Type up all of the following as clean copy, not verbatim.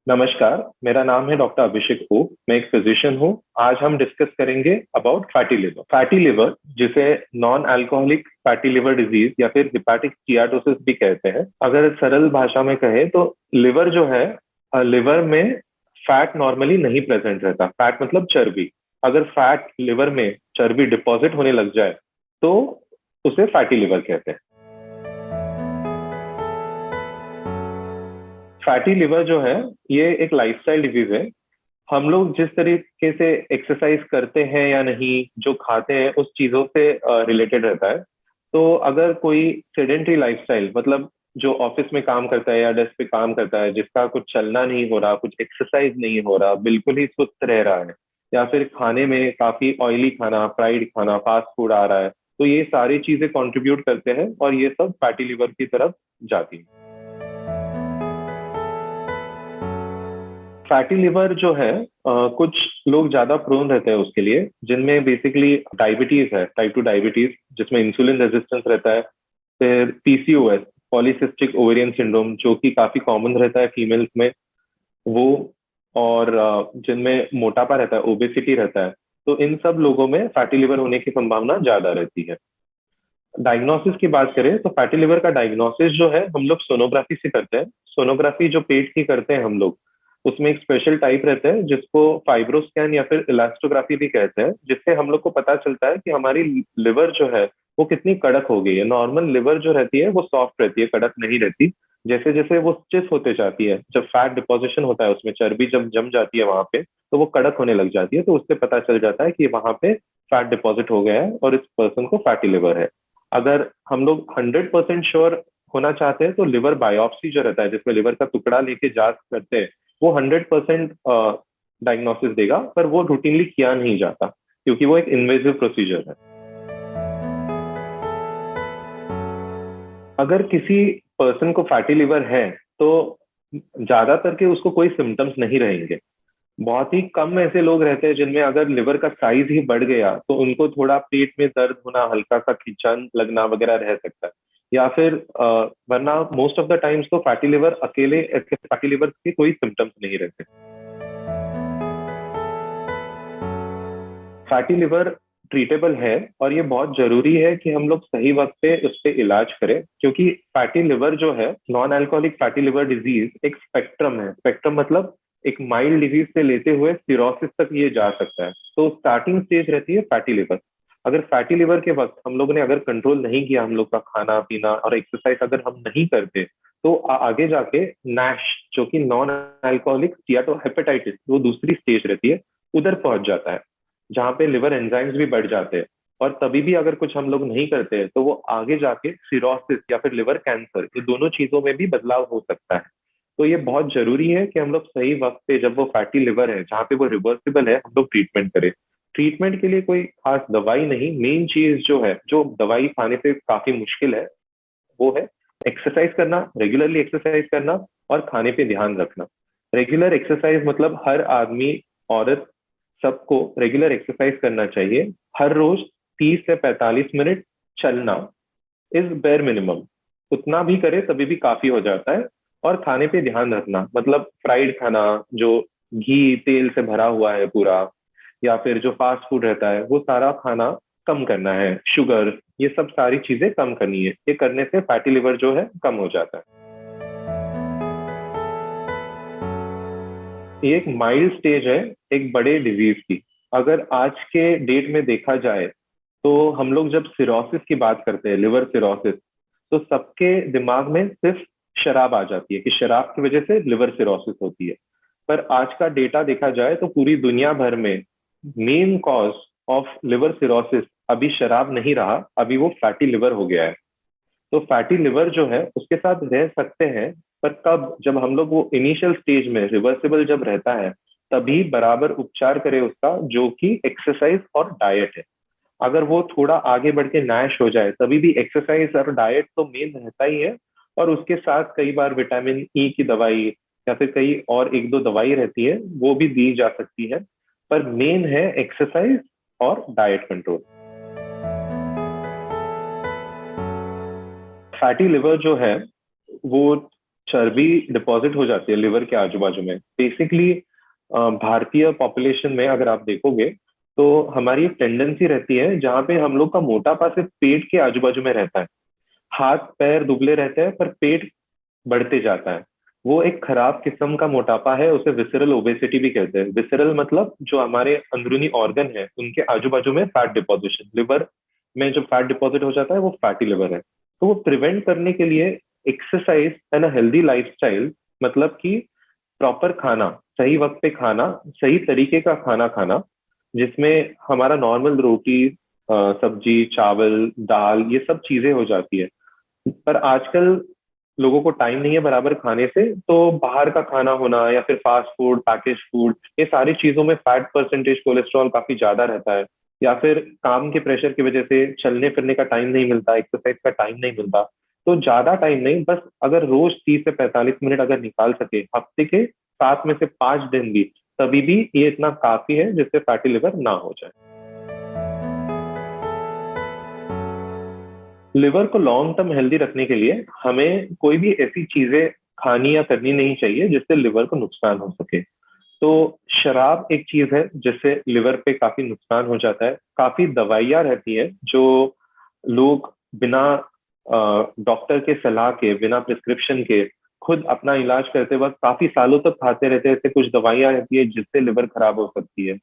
नमस्कार, मेरा नाम है डॉक्टर अभिषेक ओक। मैं एक फिजिशियन हूँ। आज हम डिस्कस करेंगे about fatty liver. Fatty liver, जिसे non alcoholic fatty liver disease या फिर हिपैटिक स्टीयाटोसिस भी कहते हैं। अगर सरल भाषा में कहें तो लिवर जो है, लिवर में फैट नॉर्मली नहीं प्रेजेंट रहता। फैट मतलब चर्बी। अगर फैट लिवर में चर्बी डिपॉजिट होने लग जाए तो उसे फैटी लिवर कहते हैं। फैटी लिवर जो है, ये एक लाइफस्टाइल डिजीज है। हम लोग जिस तरीके से एक्सरसाइज करते हैं या नहीं, जो खाते हैं, उस चीजों से रिलेटेड रहता है। तो अगर कोई सेडेंट्री लाइफस्टाइल, मतलब जो ऑफिस में काम करता है या डेस्क पे काम करता है, जिसका कुछ चलना नहीं हो रहा, कुछ एक्सरसाइज नहीं हो रहा, बिल्कुल ही सुस्त रह रहा है, या फिर खाने में काफी ऑयली खाना, फ्राइड खाना, फास्ट फूड आ रहा है, तो ये सारी चीजें कंट्रीब्यूट करते हैं और ये सब फैटी लिवर की तरफ जाती है। फैटी लिवर जो है, कुछ लोग ज्यादा प्रोन रहते हैं उसके लिए, जिनमें बेसिकली डायबिटीज है, टाइप 2 डायबिटीज, जिसमें इंसुलिन रेजिस्टेंस रहता है। फिर पीसीओएस, पॉलीसिस्टिक ओवेरियन सिंड्रोम, जो कि काफी कॉमन रहता है फीमेल्स में, वो। और जिनमें मोटापा रहता है, ओबेसिटी रहता है। तो इन सब लोगों में फैटी लिवर होने की संभावना ज्यादा रहती है। डायग्नोसिस की बात करें तो फैटी लिवर का डायग्नोसिस जो है, हम लोग सोनोग्राफी से करते हैं। सोनोग्राफी जो पेट की करते हैं हम लोग, उसमें एक स्पेशल टाइप रहता है जिसको फाइब्रोस्कैन या फिर इलास्टोग्राफी भी कहते हैं, जिससे हम लोग को पता चलता है कि हमारी लिवर जो है वो कितनी कड़क हो गई है। नॉर्मल लिवर जो रहती है वो सॉफ्ट रहती है, कड़क नहीं रहती। जैसे जैसे वो स्टिफ होते जाती है, जब फैट डिपोजिशन होता है उसमें, चर्बी जब जम जाती है वहां पे, तो वो कड़क होने लग जाती है। तो उससे पता चल जाता है कि वहां पे फैट डिपॉजिट हो गया है और इस पर्सन को फैटी लिवर है। अगर हम लोग 100% श्योर होना चाहते हैं तो लिवर बायोप्सी जो रहता है, जिसमें लिवर का टुकड़ा लेके जांच करते हैं, वो 100% डायग्नोसिस देगा। पर वो रूटीनली किया नहीं जाता क्योंकि वो एक इन्वेजिव प्रोसीजर है। अगर किसी पर्सन को फैटी लिवर है तो ज्यादातर के उसको कोई सिम्टम्स नहीं रहेंगे। बहुत ही कम ऐसे लोग रहते हैं जिनमें अगर लिवर का साइज ही बढ़ गया तो उनको थोड़ा पेट में दर्द होना, हल्का सा खिंचान लगना वगैरह रह सकता है। या फिर वरना मोस्ट ऑफ द टाइम्स तो फैटी लिवर अकेले, ऐसे फैटी लिवर के कोई सिम्टम्स नहीं रहते। फैटी लिवर ट्रीटेबल है और ये बहुत जरूरी है कि हम लोग सही वक्त पे उस पे इलाज करें, क्योंकि फैटी लिवर जो है, non alcoholic fatty liver disease, एक स्पेक्ट्रम है। स्पेक्ट्रम मतलब एक माइल्ड डिजीज से लेते हुए सिरोसिस तक ये जा सकता है। तो स्टार्टिंग स्टेज रहती है फैटी लिवर। अगर फैटी लिवर के वक्त हम लोगों ने अगर कंट्रोल नहीं किया, हम लोग का खाना पीना और एक्सरसाइज अगर हम नहीं करते, तो आगे जाके नैश, जो कि नॉन अल्कोहलिक स्टीयाटोहेपेटाइटिस, वो दूसरी स्टेज रहती है, उधर पहुंच जाता है, जहाँ पे लिवर एंजाइम्स भी बढ़ जाते हैं। और तभी भी अगर कुछ हम लोग नहीं करते तो वो आगे जाके सिरोसिस या फिर लिवर कैंसर, ये दोनों चीजों में भी बदलाव हो सकता है। तो ये बहुत जरूरी है कि हम लोग सही वक्त पे, जब वो फैटी लिवर है जहाँ पे वो रिवर्सिबल है, हम लोग ट्रीटमेंट करें। ट्रीटमेंट के लिए कोई खास दवाई नहीं, मेन चीज जो है, जो दवाई खाने पे काफी मुश्किल है, वो है एक्सरसाइज करना, रेगुलरली एक्सरसाइज करना और खाने पे ध्यान रखना। रेगुलर एक्सरसाइज मतलब हर आदमी, औरत, सबको रेगुलर एक्सरसाइज करना चाहिए। हर रोज 30 से 45 मिनट चलना इज बेयर मिनिमम। उतना भी करे तभी भी काफी हो जाता है। और खाने पे ध्यान रखना, मतलब फ्राइड खाना, जो घी तेल से भरा हुआ है पूरा, या फिर जो फास्ट फूड रहता है, वो सारा खाना कम करना है। शुगर, ये सब सारी चीजें कम करनी है। ये करने से फैटी लिवर जो है कम हो जाता है। ये एक माइल्ड स्टेज है एक बड़े डिजीज की। अगर आज के डेट में देखा जाए तो हम लोग जब सिरोसिस की बात करते हैं, लिवर सिरोसिस, तो सबके दिमाग में सिर्फ शराब आ जाती है कि शराब की वजह से लिवर सिरोसिस होती है। पर आज का डेटा देखा जाए तो पूरी दुनिया भर में main cause of liver cirrhosis अभी शराब नहीं रहा, अभी वो फैटी लिवर हो गया है। तो फैटी लिवर जो है उसके साथ रह सकते हैं, पर कब, जब हम लोग वो इनिशियल स्टेज में रिवर्सिबल जब रहता है, तभी बराबर उपचार करें उसका, जो कि एक्सरसाइज और डाइट है। अगर वो थोड़ा आगे बढ़ के नैश हो जाए, तभी भी एक्सरसाइज और डाइट तो मेन रहता ही है। और उसके साथ कई बार विटामिन ई की दवाई या फिर कई और एक दो दवाई रहती है, वो भी दी जा सकती है। पर मेन है एक्सरसाइज और डाइट कंट्रोल। फैटी लिवर जो है वो चर्बी डिपॉजिट हो जाती है लिवर के आजू बाजू में। बेसिकली भारतीय पॉपुलेशन में अगर आप देखोगे तो हमारी एक टेंडेंसी रहती है जहाँ पे हम लोग का मोटापा सिर्फ पेट के आजू बाजू में रहता है। हाथ पैर दुबले रहते हैं पर पेट बढ़ते जाता है। वो एक खराब किस्म का मोटापा है, उसे विसरल ओबेसिटी भी कहते हैं। विसरल मतलब जो हमारे अंदरूनी ऑर्गन है उनके आजू बाजू में फैट डिपॉजिशन, लिवर में जो फैट डिपॉजिट हो जाता है वो फैटी लिवर है। तो वो प्रिवेंट करने के लिए एक्सरसाइज एंड हेल्दी लाइफस्टाइल, मतलब कि प्रॉपर खाना, सही वक्त पे खाना, सही तरीके का खाना खाना, जिसमें हमारा नॉर्मल रोटी, सब्जी, चावल, दाल, ये सब चीजें हो जाती है। पर आजकल लोगों को टाइम नहीं है बराबर खाने से, तो बाहर का खाना होना या फिर फास्ट फूड, पैकेज फूड, ये सारी चीजों में फैट परसेंटेज, कोलेस्ट्रॉल काफी ज्यादा रहता है। या फिर काम के प्रेशर की वजह से चलने फिरने का टाइम नहीं मिलता, एक्सरसाइज का टाइम नहीं मिलता। तो ज्यादा टाइम नहीं, बस अगर रोज 30 से 45 मिनट अगर निकाल सके हफ्ते के 7 में से 5 दिन भी, तभी भी ये इतना काफी है जिससे फैटी लिवर ना हो जाए। लिवर को लॉन्ग टर्म हेल्दी रखने के लिए हमें कोई भी ऐसी चीजें खानी या करनी नहीं चाहिए जिससे लिवर को नुकसान हो सके। तो शराब एक चीज है जिससे लिवर पे काफी नुकसान हो जाता है। काफी दवाइयाँ रहती हैं जो लोग बिना डॉक्टर के सलाह के, बिना प्रिस्क्रिप्शन के खुद अपना इलाज करते वक्त काफी सालों तक खाते रहते हैं। ऐसे कुछ दवाइयाँ रहती है जिससे लिवर खराब हो सकती है।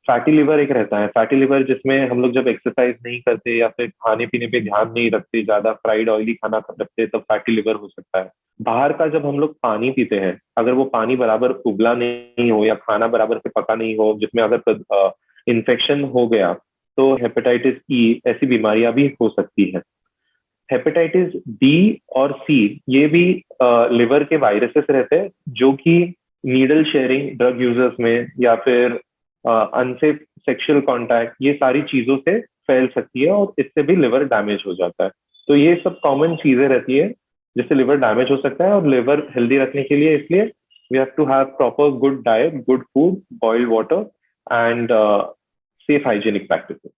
फैटी लिवर एक रहता है, फैटी लिवर जिसमें हम लोग जब एक्सरसाइज नहीं करते या फिर खाने पीने पे ध्यान नहीं रखते, ज्यादा फ्राइड ऑयली खाना रखते, तब फैटी लिवर हो सकता है। बाहर का जब हम लोग पानी पीते हैं, अगर वो पानी बराबर उबला नहीं हो या खाना बराबर से पका नहीं हो, जिसमें अगर इन्फेक्शन हो गया, तो हेपेटाइटिस ई ऐसी बीमारियां भी हो सकती है। हेपेटाइटिस बी और सी ये भी लिवर के वायरसेस रहते हैं जो कि नीडल शेयरिंग, ड्रग यूजर्स में, या फिर अनसेफ सेक्सुअल कांटेक्ट, ये सारी चीजों से फैल सकती है और इससे भी लिवर डैमेज हो जाता है। तो ये सब कॉमन चीजें रहती है जिससे लिवर डैमेज हो सकता है। और लिवर हेल्दी रखने के लिए इसलिए we have to have proper good diet, good food, boiled water and safe hygienic practices.